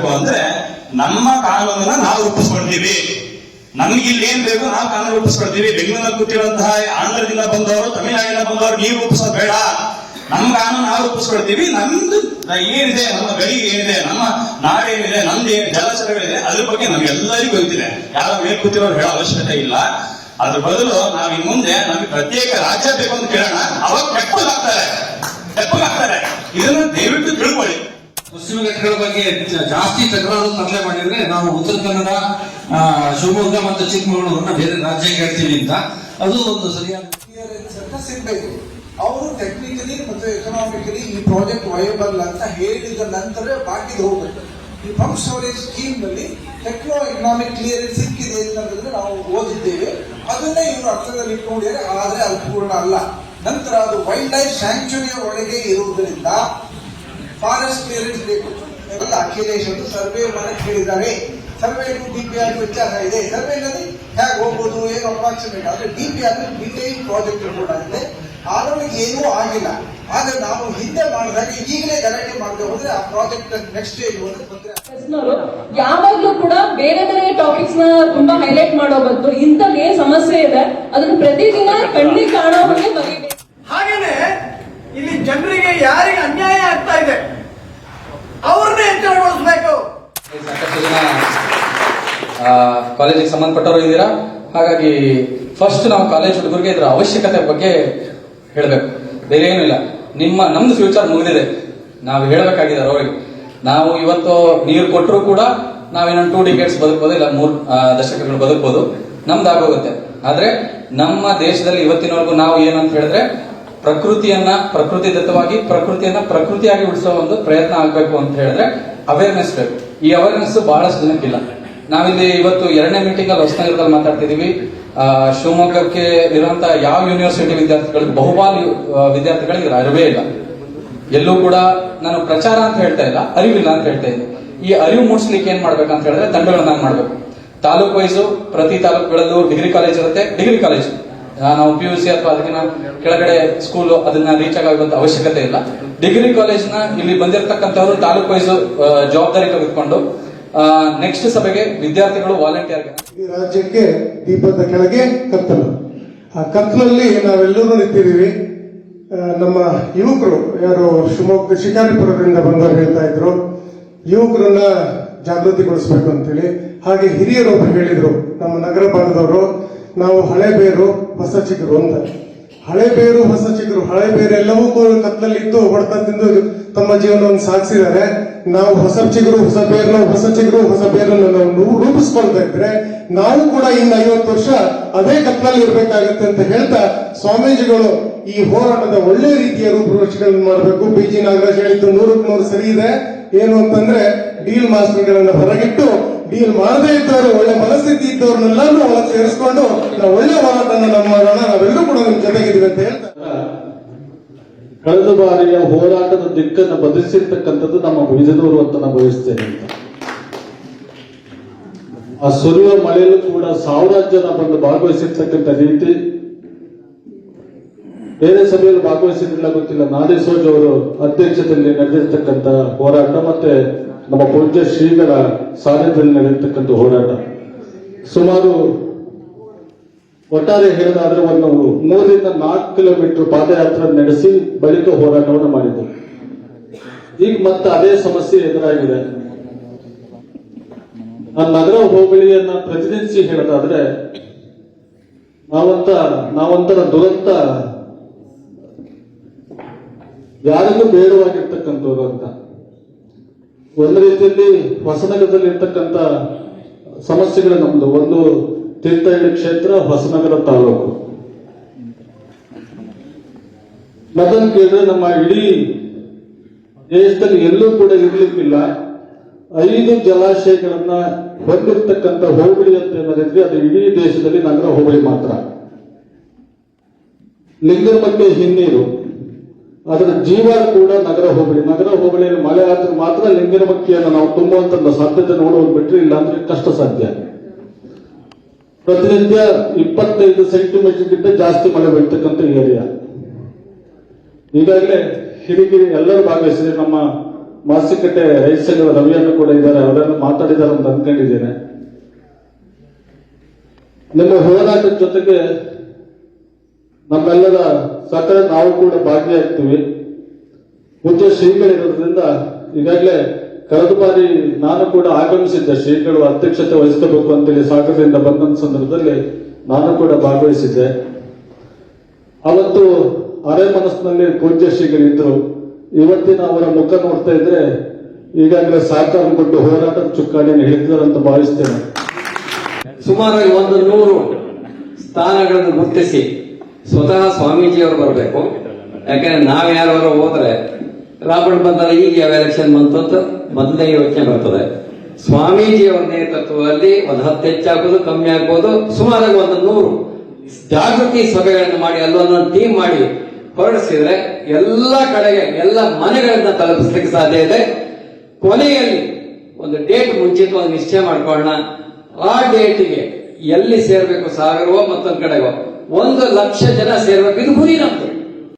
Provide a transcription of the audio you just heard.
ಹೇಳ್ಬೇಕು ಅಂದ್ರೆ ನಮ್ಮ ಕಾನೂನನ್ನ ನಾವು ರೂಪಿಸ್ಕೊಳ್ತೀವಿ. ನಮ್ಗೆ ಇಲ್ಲಿ ಏನ್ ಬೇಕು ನಾವು ಕಾನೂನು ರೂಪಿಸ್ಕೊಳ್ತೀವಿ. ಬೆಂಗಳೂರಲ್ಲಿ ಕೂತಿರುವಂತಹ ಆಂಧ್ರದಿಂದ ಬಂದವರು, ತಮಿಳುನಾಡಿನಿಂದ ಬಂದವರು ನೀವು ರೂಪಿಸೋದು ಬೇಡ. ನಮ್ಮ ಕಾನೂನು ನಾವು ರೂಪಿಸ್ಕೊಳ್ತೀವಿ. ನಮ್ದು ಏನಿದೆ, ನಮ್ಮ ಗಡಿ ಏನಿದೆ, ನಮ್ಮ ನಾಡೇನಿದೆ, ನಮ್ದು ಏನು ಜಲಚರಗಳಿದೆ, ಅದ್ರ ಬಗ್ಗೆ ನಮ್ಗೆಲ್ಲರಿಗೂ ಗೊತ್ತಿದೆ. ಯಾರ ಮೇಲೆ ಕೂತಿರೋರು ಹೇಳೋ ಅವಶ್ಯಕತೆ ಇಲ್ಲ. ಅದ್ರ ಬದಲು ನಾವ್ ಇನ್ ಮುಂದೆ ನಮ್ಗೆ ಪ್ರತ್ಯೇಕ ರಾಜ್ಯ ಬೇಕು ಅಂತ ಕೇಳೋಣ, ಅವಾಗ ತೆಪ್ಪಗಾಗ್ತಾರೆ. ಇದನ್ನ ದಯವಿಟ್ಟು ತಿಳ್ಕೊಳ್ಳಿ. ಪಶ್ಚಿಮ ಘಟ್ಟಗಳ ಬಗ್ಗೆ ಜಾಸ್ತಿ ತಕರಾರು ತರಲೆ ಮಾಡಿದ್ರೆ ನಾವು ಉತ್ತರ ಕನ್ನಡ, ಶಿವಮೊಗ್ಗ ಮತ್ತು ಚಿಕ್ಕಮಗಳೂರನ್ನ ಬೇರೆ ರಾಜ್ಯಕ್ಕೆ ಹೇಳ್ತೀವಿ ಅಂತ, ಅದು ಒಂದು ಸರಿಯಾದ ಸಿಗ್ಬೇಕು. ಅವರು ಟೆಕ್ನಿಕಲಿ ಮತ್ತು ಎಕನಾಮಿಕಲಿ ಈ ಪ್ರಾಜೆಕ್ಟ್ ವಯಬಲ್ ಅಂತ ಹೇಳಿದ ನಂತರ ಬಾಕಿದು ಹೋಗ್ಬೇಕು. ಈ ಪಂಪ್ ಸ್ಟೋರೇಜ್ ಸ್ಕೀಮ್ ನಲ್ಲಿ ಟೆಕ್ನೋ ಎಕನಾಮಿಕ್ ಕ್ಲಿಯರೆನ್ಸ್ ಸಿಕ್ಕಿದೆ ಅಂತಂದ್ರೆ ನಾವು ಓದಿದ್ದೇವೆ. ಅದನ್ನೇ ಇವರು ಅರ್ಥದಲ್ಲಿ ಇಟ್ಕೊಂಡಿದ್ದಾರೆ. ಆದ್ರೆ ಅದು ಪೂರ್ಣ ಅಲ್ಲ. ನಂತರ ಅದು ವೈಲ್ಡ್ ಲೈಫ್ ಸ್ಯಾಂಕ್ಚುರಿಯ ಒಳಗೆ ಇರುವುದರಿಂದ ಫಾರೆಸ್ಟ್ ಕ್ಲಿಯರೆನ್ಸ್ ಬೇಕು. ಅಖಿಲೇಶ್ ಅವರು ಸರ್ವೆ ಮಾಡಕ್ಕೆ ಹೇಳಿದ್ದಾರೆ. ಸರ್ವೆಗೂ ಡಿಪಿಆರ್ ವ್ಯತ್ಯಾಸ ಇದೆ. ಸರ್ವೆನಲ್ಲಿ ಹೇಗೆ ಹೋಗ್ಬೋದು, ಏನು ಅಪ್ರಾಕ್ಸಿಮೇಟ್ ಆದ್ರೆ ಡಿಪಿಆರ್ ಡಿಟೈಲ್ ಪ್ರಾಜೆಕ್ಟ್ ಕೂಡ ಇದೆ. ಆರೋಗ್ಯ ಏನೂ ಆಗಿಲ್ಲ. ಆದ್ರೆ ನಾವು ಹಿಂದೆ ಮಾಡಿದಾಗ ಈಗಲೇ ಗಲಾಟೆ ಮಾಡದೆ ಹೋದ್ರೆ ಆ ಪ್ರಾಜೆಕ್ಟ್ ನೆಕ್ಸ್ಟ್ ಸ್ಟೇಜ್ ಹೋದ್ರೆ ತೊಂದರೆ. ಯಾವಾಗ್ಲೂ ಕೂಡ ಬೇರೆ ಬೇರೆ ಟಾಪಿಕ್ಸ್ ನ ತುಂಬಾ ಹೈಲೈಟ್ ಮಾಡೋ ಬದಲು ಇಂಥದ್ದು ಏನ್ ಸಮಸ್ಯೆ ಇದೆ ಅದನ್ನು ಪ್ರತಿದಿನ ಕಣ್ಣಿಗೆ ಕಾಣೋ ಹಾಗೆ ಬರೀಬೇಕು. ಹಾಗೇನೆ ಇಲ್ಲಿ ಜನರಿಗೆ ಯಾರಿಗೆ ಅನ್ಯಾಯ ಆಗ್ತಾ ಇದೆ ಅವ್ರನ್ನೇ ಎಚ್ಚರಗೊಳಿಸಬೇಕು. ಸಾಕಷ್ಟು ಜನ ಕಾಲೇಜಿಗೆ ಸಂಬಂಧಪಟ್ಟವರು ಇದ್ದೀರಾ. ಹಾಗಾಗಿ ಫಸ್ಟ್ ನಾವು ಕಾಲೇಜ್ ಹುಡುಗರಿಗೆ ಇದರ ಅವಶ್ಯಕತೆ ಬಗ್ಗೆ ಹೇಳಬೇಕು. ಬೇರೆ ಏನೂ ಇಲ್ಲ. ನಮ್ದು ಫ್ಯೂಚರ್ ಮುಗಿದಿದೆ. ನಾವು ಹೇಳಬೇಕಾಗಿದ್ದಾರೆ ಅವ್ರಿಗೆ. ನಾವು ಇವತ್ತು ನೀರು ಕೊಟ್ಟರು ಕೂಡ ನಾವೇನೊಂದು 2 ಡಿಕೇಡ್ಸ್ ಬದುಕಬಹುದು, ಇಲ್ಲ 3 ದಶಕಗಳು ಬದುಕಬಹುದು, ನಮ್ದಾಗೋಗುತ್ತೆ. ಆದ್ರೆ ನಮ್ಮ ದೇಶದಲ್ಲಿ ಇವತ್ತಿನವರೆಗೂ ನಾವು ಏನಂತ ಹೇಳಿದ್ರೆ ಪ್ರಕೃತಿದತ್ತವಾಗಿ ಪ್ರಕೃತಿಯಾಗಿ ಉಳಿಸೋ ಒಂದು ಪ್ರಯತ್ನ ಆಗ್ಬೇಕು ಅಂತ ಹೇಳಿದ್ರೆ ಅವೇರ್ನೆಸ್ ಬೇಕು. ಈ ಅವೇರ್ನೆಸ್ ಬಹಳಷ್ಟು ಜನಕ್ಕಿಲ್ಲ. ನಾವಿಲ್ಲಿ ಇವತ್ತು 2ನೇ ಮೀಟಿಂಗ್ ಅಲ್ಲಿ ಹೊಸನಗರದಲ್ಲಿ ಮಾತಾಡ್ತಿದೀವಿ. ಶಿವಮೊಗ್ಗಕ್ಕೆ ಇರುವಂತಹ ಯಾವ ಯೂನಿವರ್ಸಿಟಿ ವಿದ್ಯಾರ್ಥಿಗಳಿಗೆ ಬಹುಪಾಲು ವಿದ್ಯಾರ್ಥಿಗಳಿಗೆ ಅರಿವೇ ಇಲ್ಲ. ಎಲ್ಲೂ ಕೂಡ ನಾನು ಪ್ರಚಾರ ಅಂತ ಹೇಳ್ತಾ ಇಲ್ಲ, ಅರಿವಿಲ್ಲ ಅಂತ ಹೇಳ್ತಾ ಇದ್ದೀನಿ. ಈ ಅರಿವು ಮೂಡಿಸ್ಲಿಕ್ಕೆ ಏನ್ ಮಾಡ್ಬೇಕಂತ ಹೇಳಿದ್ರೆ ತಂಡಗಳನ್ನ ಮಾಡ್ಬೇಕು. ತಾಲೂಕ್ ವೈಸು ಪ್ರತಿ ತಾಲೂಕುಗಳಲ್ಲೂ ಡಿಗ್ರಿ ಕಾಲೇಜ್ ಇರುತ್ತೆ. ಡಿಗ್ರಿ ಕಾಲೇಜ್ ನಾವು PUC ಅಥವಾ ಅದಕ್ಕಿಂತ ಕೆಳಗಡೆ ಸ್ಕೂಲ್ ಅದನ್ನ ರೀಚ್ ಆಗುವಂತ ಅವಶ್ಯಕತೆ ಇಲ್ಲ. ಡಿಗ್ರಿ ಕಾಲೇಜ್ನ ಇಲ್ಲಿ ಬಂದಿರತಕ್ಕಂಥವ್ರು ತಾಲೂಕ್ ವೈಸು ಜವಾಬ್ದಾರಿ ತೆಗೆದುಕೊಂಡು ನೆಕ್ಸ್ಟ್ ಸಭೆಗೆ ವಿದ್ಯಾರ್ಥಿಗಳು ವಾಲಂಟಿಯರ್ಗೆ ಈ ರಾಜ್ಯಕ್ಕೆ ದೀಪದ ಕೆಳಗೆ ಕತ್ತಲು. ಆ ಕತ್ತಲಲ್ಲಿ ನಾವೆಲ್ಲರೂ ನಿಂತಿದ್ದೀವಿ. ನಮ್ಮ ಯುವಕರು ಯಾರು ಶಿವಮೊಗ್ಗ ಶಿಕಾರಿಪುರದಿಂದ ಬಂದವರು ಹೇಳ್ತಾ ಇದ್ರು, ಯುವಕರನ್ನ ಜಾಗೃತಿಗೊಳಿಸಬೇಕು ಅಂತೇಳಿ. ಹಾಗೆ ಹಿರಿಯರೊಬ್ಬರು ಹೇಳಿದ್ರು, ನಮ್ಮ ನಗರ ಭಾಗದವರು, ನಾವು ಹಳೆ ಬೇರು ಹೊಸ ಚಿಗುರು ಅಂತ. ಹಳೆ ಬೇರು ಹೊಸ ಚಿಗುರು, ಹಳೆ ಬೇರು ಎಲ್ಲವೂ ಕತ್ತಲಲ್ಲಿದ್ದು ಹೊಡೆತ ತಿಂದು ತಮ್ಮ ಜೀವನವನ್ನು ಸಾಗಿಸಿದ್ದಾರೆ. ನಾವು ಹೊಸ ಚಿಗುರು ಹೊಸ ಬೇರನ್ನು ನಾವು ರೂಪಿಸ್ಕೊಳ್ತಾ ಇದ್ರೆ ನಾವು ಕೂಡ ಇನ್ನು 50 ವರ್ಷ ಅದೇ ಕತ್ತಲಲ್ಲಿ ಇರ್ಬೇಕಾಗತ್ತೆ ಅಂತ ಹೇಳ್ತಾ ಸ್ವಾಮೀಜಿಗಳು ಈ ಹೋರಾಟದ ಒಳ್ಳೆ ರೀತಿಯ ರೂಪುರೇಷೆಗಳನ್ನು ಮಾಡಬೇಕು. BG ನಾಗರಾಜ್ ಹೇಳಿದ್ದು 100ಕ್ಕೆ 100 ಸರಿ ಇದೆ. ಏನು ಅಂತಂದ್ರೆ ಡೀಲ್ ಮಾಸ್ಟರ್ಗಳನ್ನ ಹೊರಗಿಟ್ಟು ಡೀಲ್ ಮಾಡದೇ ಇದ್ದವರು, ಒಳ್ಳೆ ಮನಸ್ಥಿತಿ ಇದ್ದವ್ರನ್ನೆಲ್ಲರೂ ಒಳಗೆ ಸೇರಿಸ್ಕೊಂಡು ನಾವು ಒಳ್ಳೆ ಹೋರಾಟನ ನಮ್ಮ ಮಾಡೋಣ, ನಾವೆಲ್ಲರೂ ಕೂಡ ನಿಮ್ ಜೊತೆಗಿದ್ದೀವಿ ಅಂತ ಹೇಳ್ತಾರೆ. ಕಳೆದ ಬಾರಿಯ ಹೋರಾಟದ ದಿಕ್ಕನ್ನು ಬದಲಿಸಿರ್ತಕ್ಕಂಥದ್ದು ನಮ್ಮ ಬೀಜದವರು ಅಂತ ನಾನು ಬಯಸ್ತೇನೆ ಅಂತ. ಆ ಸುರಿಯುವ ಮಳೆಯಲ್ಲೂ ಕೂಡ 1000 ಜನ ಬಂದು ಭಾಗವಹಿಸಿರ್ತಕ್ಕಂಥ ರೀತಿ ಬೇರೆ ಸಭೆಯಲ್ಲಿ ಭಾಗವಹಿಸಿದ್ರಿಲ್ಲ ಗೊತ್ತಿಲ್ಲ. ನಾದೇಶೋಜ್ ಅವರು ಅಧ್ಯಕ್ಷತೆಯಲ್ಲಿ ನಡೆದಿರ್ತಕ್ಕಂಥ ಹೋರಾಟ ಮತ್ತೆ ನಮ್ಮ ಪೂಜ್ಯ ಶ್ರೀಗಳ ಸಾನ್ನಿಧ್ಯದಲ್ಲಿ ನಡೆದಿರ್ತಕ್ಕಂಥ ಹೋರಾಟ ಸುಮಾರು ಒಟ್ಟಾರೆ ಹೇಳೋದಾದ್ರೆ ಒಂದು 3 ರಿಂದ 4 ಕಿಲೋಮೀಟರ್ ಪಾದಯಾತ್ರೆ ನಡೆಸಿ ಬಳಿಕ ಹೋರಾಟವನ್ನು ಮಾಡಿದ್ರು. ಈಗ ಮತ್ತೆ ಅದೇ ಸಮಸ್ಯೆ ಎದುರಾಗಿದೆ. ಆ ನಗರ ಹೋಬಳಿಯನ್ನ ಪ್ರತಿನಿಧಿಸಿ ಹೇಳೋದಾದ್ರೆ ನಾವಂತರ ದುರಂತ ಯಾರಿಗೂ ಬೇಡವಾಗಿರ್ತಕ್ಕಂಥವ್ರು ಅಂತ. ಒಂದು ರೀತಿಯಲ್ಲಿ ಹೊಸನಗರದಲ್ಲಿ ಇರ್ತಕ್ಕಂಥ ಸಮಸ್ಯೆಗಳು ನಮ್ದು. ಒಂದು ತೀರ್ಥಹಳ್ಳಿ ಕ್ಷೇತ್ರ, ಹೊಸನಗರ ತಾಲೂಕು. ಮೊದಲು ಕೇಳಿದ್ರೆ ನಮ್ಮ ಇಡೀ ದೇಶದಲ್ಲಿ ಎಲ್ಲೂ ಕೂಡ ಇರ್ಲಿಕ್ಕಿಲ್ಲ 5 ಜಲಾಶಯಗಳನ್ನ ಹೊಂದಿರತಕ್ಕಂಥ ಹೋಬಳಿ ಅಂತ ಏನಾದ್ರೆ ಅದು ಇಡೀ ದೇಶದಲ್ಲಿ ನಗರ ಹೋಬಳಿ ಮಾತ್ರ. ಲಿಂಗನಮಕ್ಕೆ ಹಿನ್ನೀರು, ಅದರ ಜೀವ ಕೂಡ ನಗರ ಹೋಬಳಿಯಲ್ಲಿ ಮಳೆ ಆದ್ರೆ ಮಾತ್ರ ಲಿಂಗನಮಕ್ಕಿಯನ್ನು ನಾವು ತುಂಬುವಂತ ಸಾಧ್ಯತೆ ನೋಡೋದು ಬಿಟ್ರೆ ಇಲ್ಲ ಅಂದ್ರೆ ಕಷ್ಟ ಸಾಧ್ಯ. ಪ್ರತಿನಿತ್ಯ 25 ಸೆಂಟಿಮೀಟರ್ಗಿಂತ ಜಾಸ್ತಿ ಮಳೆ ಬೀಳ್ತಕ್ಕಂಥ ಏರಿಯಾ. ಈಗಾಗಲೇ ಹಿರಿಗಿರಿ ಎಲ್ಲರೂ ಭಾಗವಹಿಸಿದ್ರೆ ನಮ್ಮ ಮಾಸಿಕಟ್ಟೆ ರೈತ ಸಂಘದ ರವಿಯನ್ನು ಕೂಡ ಇದ್ದಾರೆ, ಅವರನ್ನು ಮಾತಾಡಿದ್ದಾರೆ ಅಂತ ಅನ್ಕೊಂಡಿದ್ದೇನೆ. ನಿಮ್ಮ ಹೋರಾಟದ ಜೊತೆಗೆ ನಮ್ಮೆಲ್ಲರ ಸಕಲ ನಾವು ಕೂಡ ಭಾಗಿಯಾಗ್ತೀವಿ. ಪೂಜ್ಯ ಶ್ರೀಗಳಿರೋದ್ರಿಂದ ಈಗಾಗಲೇ ಕಳೆದ ಬಾರಿ ನಾನು ಕೂಡ ಆಗಮಿಸಿದ್ದೆ, ಶ್ರೀಗಳು ಅಧ್ಯಕ್ಷತೆ ವಹಿಸಬೇಕು ಅಂತೇಳಿ ಸಾಗರದಿಂದ ಬಂದಂತ ಸಂದರ್ಭದಲ್ಲಿ ನಾನು ಕೂಡ ಭಾಗವಹಿಸಿದ್ದೆ. ಅವತ್ತು ಅರೆ ಮನಸ್ಸಿನಲ್ಲಿ ಪೂಜ್ಯ ಶ್ರೀಗಳಿದ್ರು. ಇವತ್ತಿನ ಅವರ ಮುಖ ನೋಡ್ತಾ ಇದ್ರೆ ಈಗಾಗಲೇ ಸಾಕಾರಗೊಂಡು ಹೋರಾಟದ ಚುಕ್ಕಾಣಿಯನ್ನು ಹಿಡಿದಾರಂತ ಭಾವಿಸ್ತೇನೆ. ಸುಮಾರಾಗಿ 100 ಸ್ಥಾನಗಳನ್ನು ಗುರುತಿಸಿ ಸ್ವತಃ ಸ್ವಾಮೀಜಿಯವರು ಬರಬೇಕು. ಯಾಕಂದ್ರೆ ನಾವ್ ಯಾರು ಹೋದ್ರೆ ರಾಬರ್ಟ್ ಬಂದಾಗ ಈಗ ಯಾವ ಎಲೆಕ್ಷನ್ ಬಂತು ಅಂತ ಮೊದಲನೇ ಯೋಚನೆ ಬರ್ತದೆ. ಸ್ವಾಮೀಜಿಯವರ ನೇತೃತ್ವದಲ್ಲಿ 10 ಹೆಚ್ಚಾಗೋದು ಕಮ್ಮಿ ಆಗ್ಬೋದು, ಸುಮಾರಾಗಿ 100 ಜಾಗೃತಿ ಸಭೆಗಳನ್ನು ಮಾಡಿ ಅಲ್ಲೊಂದೊಂದು ಟೀಮ್ ಮಾಡಿ ಹೊರಡಿಸಿದ್ರೆ ಎಲ್ಲ ಕಡೆಗೆ ಎಲ್ಲ ಮನೆಗಳನ್ನ ತಲುಪಿಸ್ಲಿಕ್ಕೆ ಸಾಧ್ಯ ಇದೆ. ಕೊನೆಯಲ್ಲಿ ಒಂದು ಡೇಟ್ ಮುಂಚಿತವಾಗಿ ನಿಶ್ಚಯ ಮಾಡ್ಕೊಳ್ಳೋಣ. ಆ ಡೇಟಿಗೆ ಎಲ್ಲಿ ಸೇರ್ಬೇಕು, ಸಾಗರವೋ ಮತ್ತೊಂದು ಕಡೆಗೋ 1 ಲಕ್ಷ ಜನ ಸೇರ್ಬೇಕು. ಇದು ಗುರಿ ನಮ್ದು.